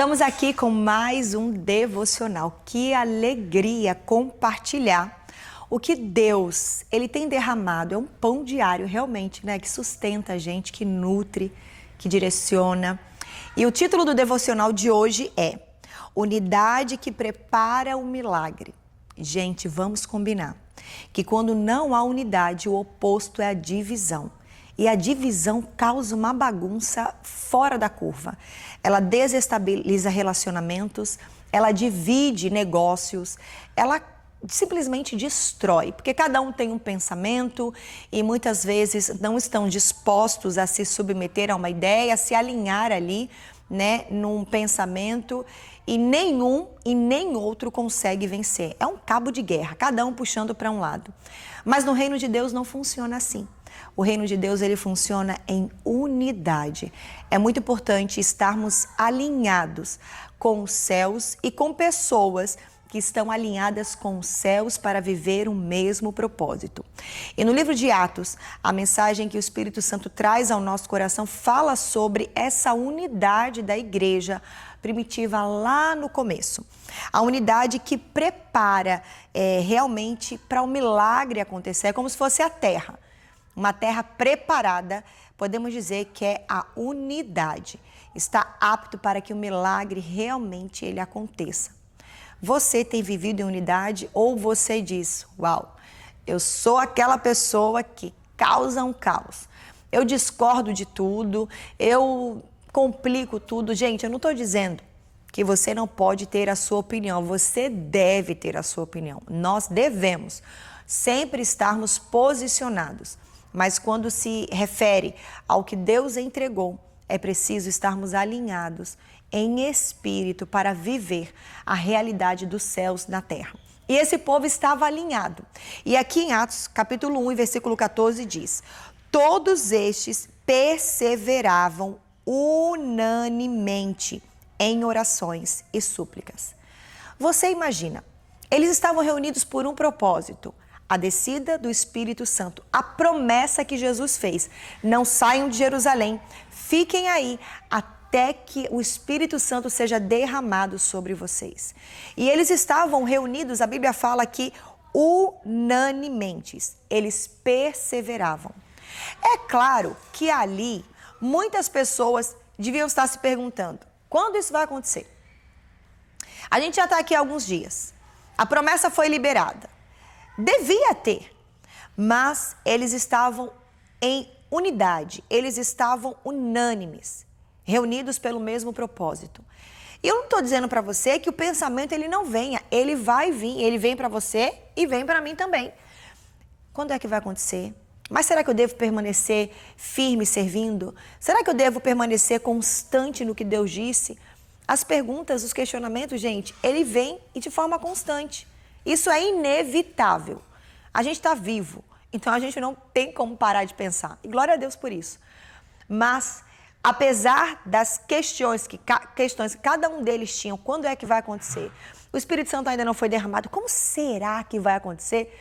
Estamos aqui com mais um devocional. Que alegria compartilhar o que Deus, Ele tem derramado. É um pão diário realmente, né? Que sustenta a gente, que nutre, que direciona. E o título do devocional de hoje é Unidade que prepara o milagre. Gente, vamos combinar que quando não há unidade, o oposto é a divisão. E a divisão causa uma bagunça fora da curva. Ela desestabiliza relacionamentos, ela divide negócios, ela simplesmente destrói. Porque cada um tem um pensamento e muitas vezes não estão dispostos a se submeter a uma ideia, a se alinhar ali, né, num pensamento, e nenhum e nem outro consegue vencer. É um cabo de guerra, cada um puxando para um lado. Mas no reino de Deus não funciona assim. O reino de Deus, ele funciona em unidade. É muito importante estarmos alinhados com os céus e com pessoas que estão alinhadas com os céus para viver o mesmo propósito. E no livro de Atos, a mensagem que o Espírito Santo traz ao nosso coração fala sobre essa unidade da igreja primitiva lá no começo. A unidade que prepara realmente para o milagre acontecer, é como se fosse a terra. Uma terra preparada, podemos dizer que é a unidade. Está apto para que o milagre realmente ele aconteça. Você tem vivido em unidade ou você diz, uau, eu sou aquela pessoa que causa um caos. Eu discordo de tudo, eu complico tudo. Gente, eu não estou dizendo que você não pode ter a sua opinião. Você deve ter a sua opinião. Nós devemos sempre estarmos posicionados. Mas quando se refere ao que Deus entregou, é preciso estarmos alinhados em espírito para viver a realidade dos céus na terra. E esse povo estava alinhado. E aqui em Atos, capítulo 1, versículo 14, diz: todos estes perseveravam unanimemente em orações e súplicas. Você imagina, eles estavam reunidos por um propósito: a descida do Espírito Santo, a promessa que Jesus fez. Não saiam de Jerusalém, fiquem aí até que o Espírito Santo seja derramado sobre vocês. E eles estavam reunidos, a Bíblia fala aqui, unanimemente. Eles perseveravam. É claro que ali muitas pessoas deviam estar se perguntando, quando isso vai acontecer? A gente já está aqui há alguns dias. A promessa foi liberada. Devia ter, mas eles estavam em unidade, eles estavam unânimes, reunidos pelo mesmo propósito. E eu não estou dizendo para você que o pensamento ele não venha, ele vai vir, ele vem para você e vem para mim também. Quando é que vai acontecer? Mas será que eu devo permanecer firme servindo? Será que eu devo permanecer constante no que Deus disse? As perguntas, os questionamentos, gente, ele vem e de forma constante. Isso é inevitável. A gente está vivo, então a gente não tem como parar de pensar. E glória a Deus por isso. Mas, apesar das questões que cada um deles tinham, quando é que vai acontecer? O Espírito Santo ainda não foi derramado. Como será que vai acontecer?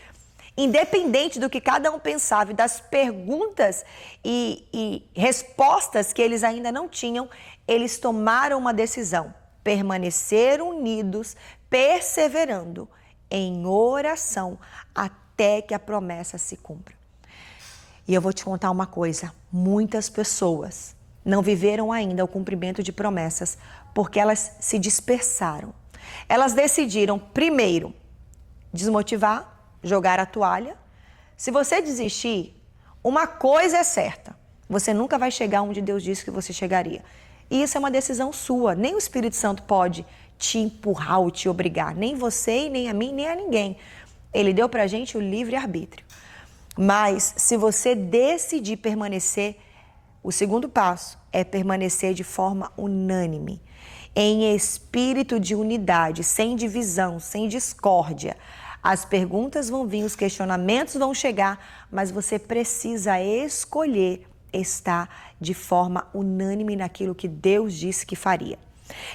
Independente do que cada um pensava e das perguntas e respostas que eles ainda não tinham, eles tomaram uma decisão. Permaneceram unidos, perseverando em oração até que a promessa se cumpra. E eu vou te contar uma coisa, muitas pessoas não viveram ainda o cumprimento de promessas porque elas se dispersaram. Elas decidiram primeiro desmotivar, jogar a toalha. Se você desistir, uma coisa é certa, você nunca vai chegar onde Deus disse que você chegaria. E isso é uma decisão sua, nem o Espírito Santo pode te empurrar ou te obrigar, nem você, e nem a mim, nem a ninguém. Ele deu pra gente o livre-arbítrio. Mas se você decidir permanecer, o segundo passo é permanecer de forma unânime, em espírito de unidade, sem divisão, sem discórdia. As perguntas vão vir, os questionamentos vão chegar, mas você precisa escolher estar de forma unânime naquilo que Deus disse que faria.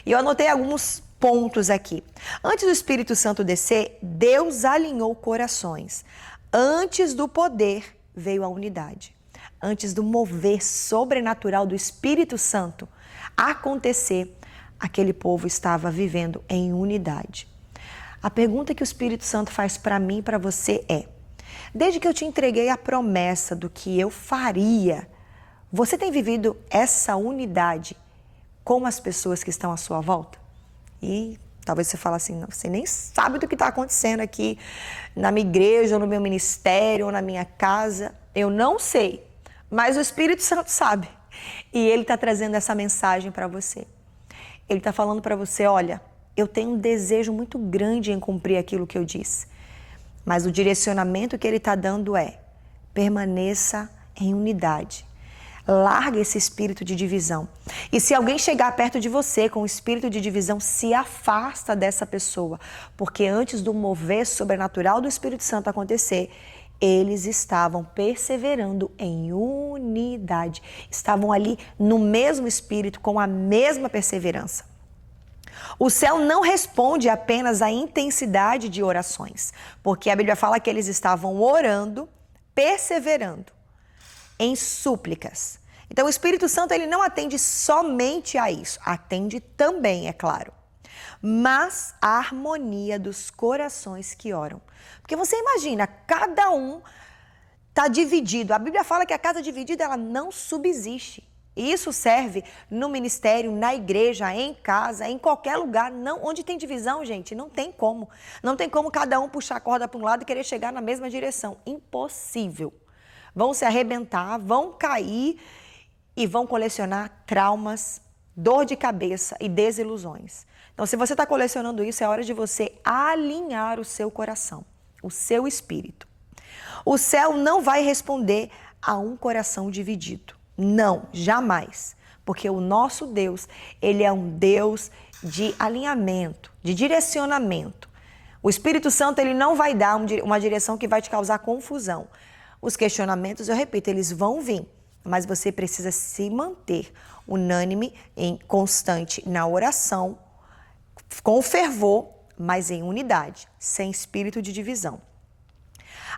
E eu anotei alguns pontos aqui. Antes do Espírito Santo descer, Deus alinhou corações. Antes do poder veio a unidade. Antes do mover sobrenatural do Espírito Santo acontecer, aquele povo estava vivendo em unidade. A pergunta que o Espírito Santo faz para mim e para você é: desde que eu te entreguei a promessa do que eu faria, você tem vivido essa unidade com as pessoas que estão à sua volta? E talvez você fale assim: não, você nem sabe do que está acontecendo aqui na minha igreja, ou no meu ministério, ou na minha casa. Eu não sei, mas o Espírito Santo sabe. E Ele está trazendo essa mensagem para você. Ele está falando para você: olha, eu tenho um desejo muito grande em cumprir aquilo que eu disse. Mas o direcionamento que Ele está dando é: permaneça em unidade. Larga esse espírito de divisão. E se alguém chegar perto de você com o espírito de divisão, se afasta dessa pessoa. Porque antes do mover sobrenatural do Espírito Santo acontecer, eles estavam perseverando em unidade. Estavam ali no mesmo espírito, com a mesma perseverança. O céu não responde apenas à intensidade de orações, porque a Bíblia fala que eles estavam orando, perseverando em súplicas. Então o Espírito Santo ele não atende somente a isso, atende também, é claro, mas a harmonia dos corações que oram. Porque você imagina, cada um está dividido. A Bíblia fala que a casa dividida ela não subsiste. E isso serve no ministério, na igreja, em casa, em qualquer lugar. Não, onde tem divisão, gente, não tem como. Não tem como cada um puxar a corda para um lado e querer chegar na mesma direção. Impossível. Vão se arrebentar, vão cair e vão colecionar traumas, dor de cabeça e desilusões. Então, se você está colecionando isso, é hora de você alinhar o seu coração, o seu espírito. O céu não vai responder a um coração dividido. Não, jamais. Porque o nosso Deus, Ele é um Deus de alinhamento, de direcionamento. O Espírito Santo, Ele não vai dar uma direção que vai te causar confusão. Os questionamentos, eu repito, eles vão vir, mas você precisa se manter unânime, constante na oração, com fervor, mas em unidade, sem espírito de divisão.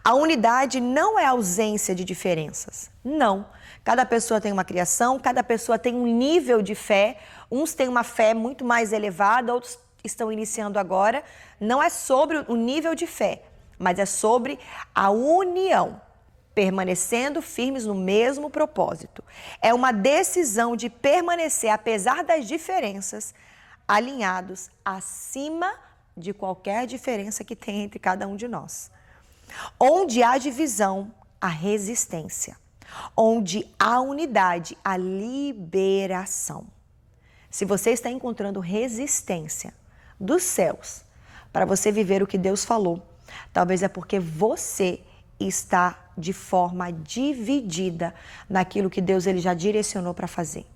A unidade não é ausência de diferenças, não. Cada pessoa tem uma criação, cada pessoa tem um nível de fé, uns têm uma fé muito mais elevada, outros estão iniciando agora. Não é sobre o nível de fé, mas é sobre a união, permanecendo firmes no mesmo propósito. É uma decisão de permanecer, apesar das diferenças, alinhados acima de qualquer diferença que tem entre cada um de nós. Onde há divisão, há resistência. Onde há unidade, há liberação. Se você está encontrando resistência dos céus para você viver o que Deus falou, talvez é porque você está de forma dividida naquilo que Deus ele já direcionou para fazer.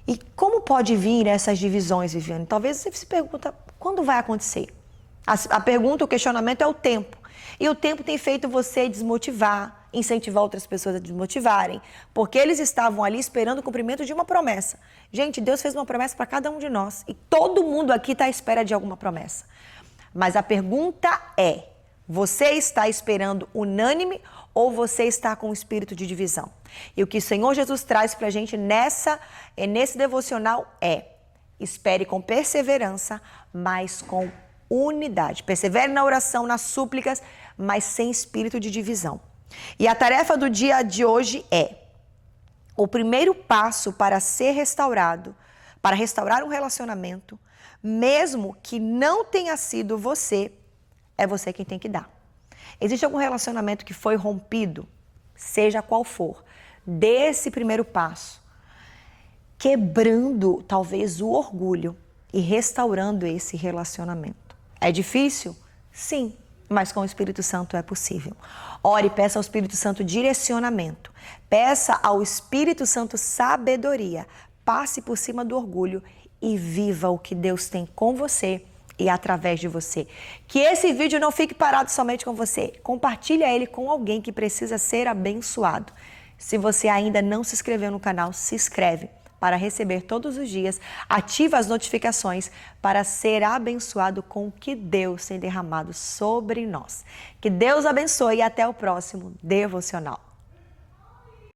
E como pode vir essas divisões, Viviane? Talvez você se pergunta, quando vai acontecer? A pergunta, o questionamento é o tempo. E o tempo tem feito você desmotivar, incentivar outras pessoas a desmotivarem, porque eles estavam ali esperando o cumprimento de uma promessa. Gente, Deus fez uma promessa para cada um de nós e todo mundo aqui está à espera de alguma promessa. Mas a pergunta é: você está esperando unânime ou você está com o espírito de divisão? E o que o Senhor Jesus traz para a gente nesse devocional é: espere com perseverança, mas com unidade. Persevere na oração, nas súplicas, mas sem espírito de divisão. E a tarefa do dia de hoje é: o primeiro passo para ser restaurado, para restaurar um relacionamento, mesmo que não tenha sido você, é você quem tem que dar. Existe algum relacionamento que foi rompido, seja qual for, dê esse primeiro passo, quebrando talvez o orgulho e restaurando esse relacionamento. É difícil? Sim, mas com o Espírito Santo é possível. Ore, peça ao Espírito Santo direcionamento, peça ao Espírito Santo sabedoria, passe por cima do orgulho e viva o que Deus tem com você e através de você. Que esse vídeo não fique parado somente com você. Compartilhe ele com alguém que precisa ser abençoado. Se você ainda não se inscreveu no canal, se inscreve para receber todos os dias. Ativa as notificações para ser abençoado com o que Deus tem derramado sobre nós. Que Deus abençoe e até o próximo devocional.